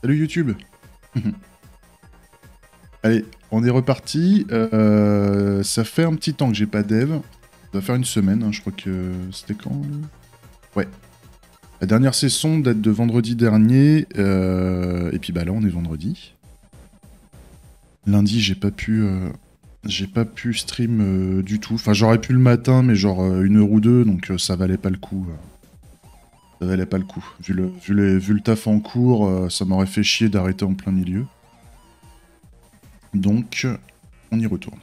Salut YouTube. Allez, on est reparti. Ça fait un petit temps que j'ai pas dev. Ça va faire une semaine, hein, je crois que... C'était quand Ouais. La dernière session date de vendredi dernier. Et puis bah là, on est vendredi. Lundi, j'ai pas pu... J'ai pas pu stream du tout. Enfin, j'aurais pu le matin, mais genre 1 heure ou deux, donc ça valait pas le coup. Ça valait pas le coup. Vu le taf en cours, ça m'aurait fait chier d'arrêter en plein milieu. Donc, on y retourne.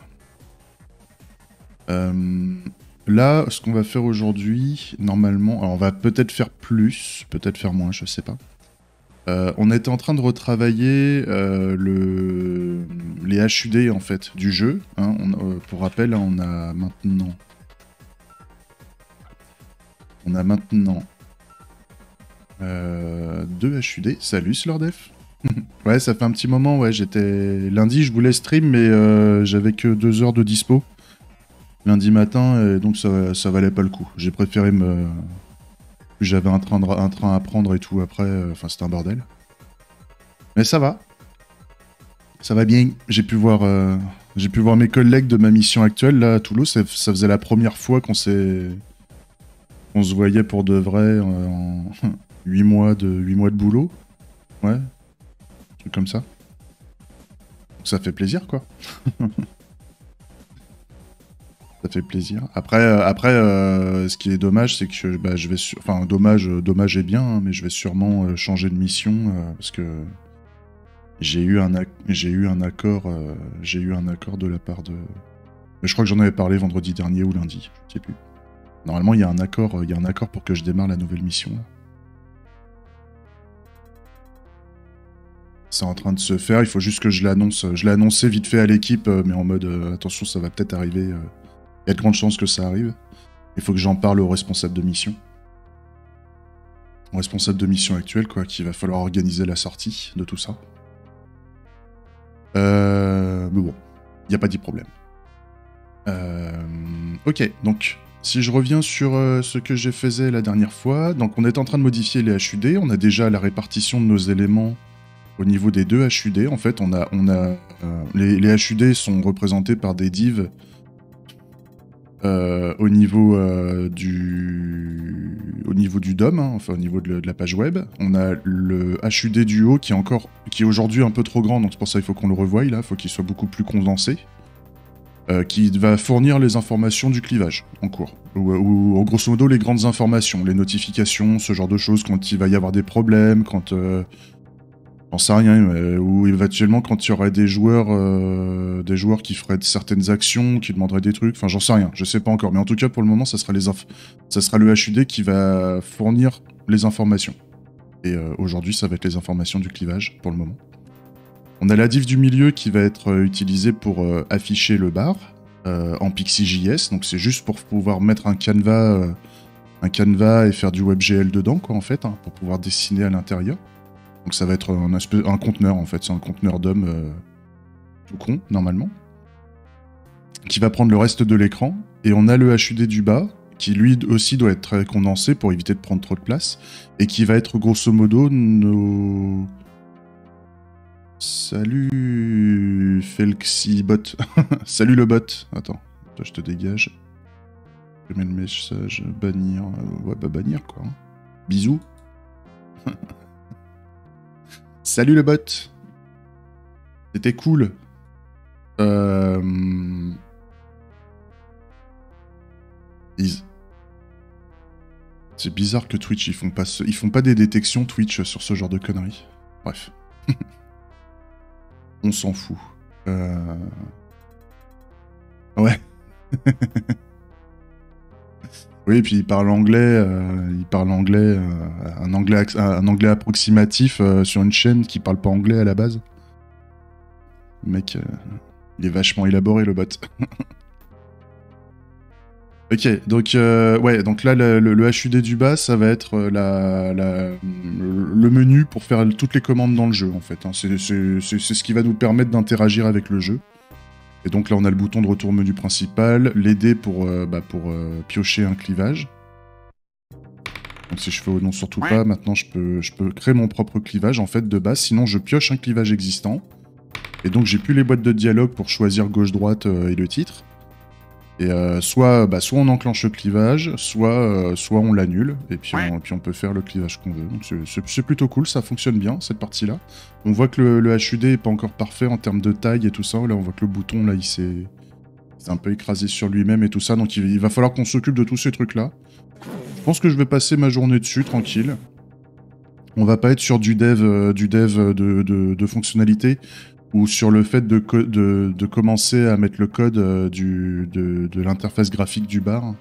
Là, ce qu'on va faire aujourd'hui, normalement... Alors, on va peut-être faire plus, peut-être faire moins, je sais pas. On était en train de retravailler les HUD, en fait, du jeu. Hein. Pour rappel, hein, on a maintenant... Deux HUD. Salut, Slordef. Ouais, ça fait un petit moment, ouais, j'étais... Lundi, je voulais stream, mais j'avais que 2 heures de dispo. Lundi matin, et donc ça valait pas le coup. J'ai préféré me... J'avais un train à prendre et tout après, enfin c'était un bordel. Mais ça va. Ça va bien. J'ai pu voir mes collègues de ma mission actuelle, là, à Toulouse. Ça faisait la première fois qu'on se voyait pour de vrai en 8 mois de boulot. Ouais, un truc comme ça. Ça fait plaisir, quoi. Ça fait plaisir. Après, ce qui est dommage, c'est que bah, je vais... Enfin, dommage est bien, hein, mais je vais sûrement changer de mission, parce que j'ai eu un accord de la part de... Mais je crois que j'en avais parlé vendredi dernier ou lundi, je sais plus. Normalement, il y a un accord pour que je démarre la nouvelle mission, là. C'est en train de se faire, il faut juste que je l'annonce. Je l'ai annoncé vite fait à l'équipe, mais en mode attention, ça va peut-être arriver. Il y a de grandes chances que ça arrive. Il faut que j'en parle au responsable de mission. Au responsable de mission actuel, quoi, qu'il va falloir organiser la sortie de tout ça. Mais bon, il n'y a pas de problème. Ok, donc, si je reviens sur ce que j'ai fait la dernière fois, donc on est en train de modifier les HUD, on a déjà la répartition de nos éléments au niveau des deux HUD. En fait, les HUD sont représentés par des divs au niveau du DOM, hein, enfin au niveau de la page web. On a le HUD du haut qui est aujourd'hui un peu trop grand, donc c'est pour ça qu'il faut qu'on le revoie là, il faut qu'il soit beaucoup plus condensé, qui va fournir les informations du clivage en cours, ou grosso modo les grandes informations, les notifications, ce genre de choses, quand il va y avoir des problèmes, quand... J'en sais rien, ou éventuellement quand il y aurait des joueurs qui feraient certaines actions, qui demanderaient des trucs, enfin j'en sais rien, je sais pas encore, mais en tout cas pour le moment ça sera le HUD qui va fournir les informations. Et aujourd'hui ça va être les informations du clivage pour le moment. On a la div du milieu qui va être utilisée pour afficher le bar en PixieJS, donc c'est juste pour pouvoir mettre un canevas et faire du WebGL dedans, quoi, en fait, hein, pour pouvoir dessiner à l'intérieur. Donc ça va être un conteneur, en fait, c'est un conteneur DOM tout con, normalement, qui va prendre le reste de l'écran. Et on a le HUD du bas, qui lui aussi doit être très condensé pour éviter de prendre trop de place, et qui va être grosso modo nos... Salut Felxibot. Salut le bot. Attends, toi je te dégage. Je mets le message, bannir. Ouais, bah bannir quoi. Bisous. Salut le bot. C'était cool. C'est bizarre que Twitch, ils font pas des détections Twitch sur ce genre de conneries. Bref. On s'en fout. Ouais. Oui, puis il parle anglais, un anglais approximatif sur une chaîne qui parle pas anglais à la base. Le mec, il est vachement élaboré, le bot. Ok, donc ouais, donc là le HUD du bas, ça va être le menu pour faire toutes les commandes dans le jeu en fait. Hein. C'est ce qui va nous permettre d'interagir avec le jeu. Et donc là on a le bouton de retour au menu principal, les dés pour piocher un clivage. Donc si je fais non surtout pas, maintenant je peux créer mon propre clivage en fait de base, sinon je pioche un clivage existant. Et donc j'ai plus les boîtes de dialogue pour choisir gauche-droite et le titre. Et soit on enclenche le clivage, soit on l'annule, et puis on peut faire le clivage qu'on veut. Donc c'est plutôt cool, ça fonctionne bien cette partie-là. On voit que le HUD est pas encore parfait en termes de taille et tout ça. Là on voit que le bouton là il s'est un peu écrasé sur lui-même et tout ça, donc il va falloir qu'on s'occupe de tous ces trucs-là. Je pense que je vais passer ma journée dessus, tranquille. On va pas être sur du dev de fonctionnalité, ou sur le fait de commencer à mettre le code de l'interface graphique du bar.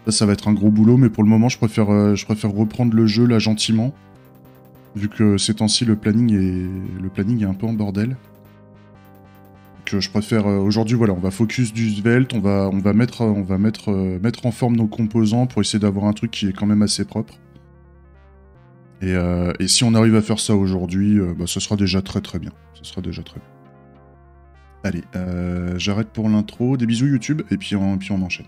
Ça va être un gros boulot, mais pour le moment, je préfère reprendre le jeu là gentiment, vu que ces temps-ci, le planning est un peu en bordel. Donc je préfère... Aujourd'hui, voilà, on va focus du svelte, on va mettre en forme nos composants pour essayer d'avoir un truc qui est quand même assez propre. Et si on arrive à faire ça aujourd'hui, ce sera déjà très très bien. Ce sera déjà très bien. Allez, j'arrête pour l'intro. Des bisous YouTube, et puis on enchaîne.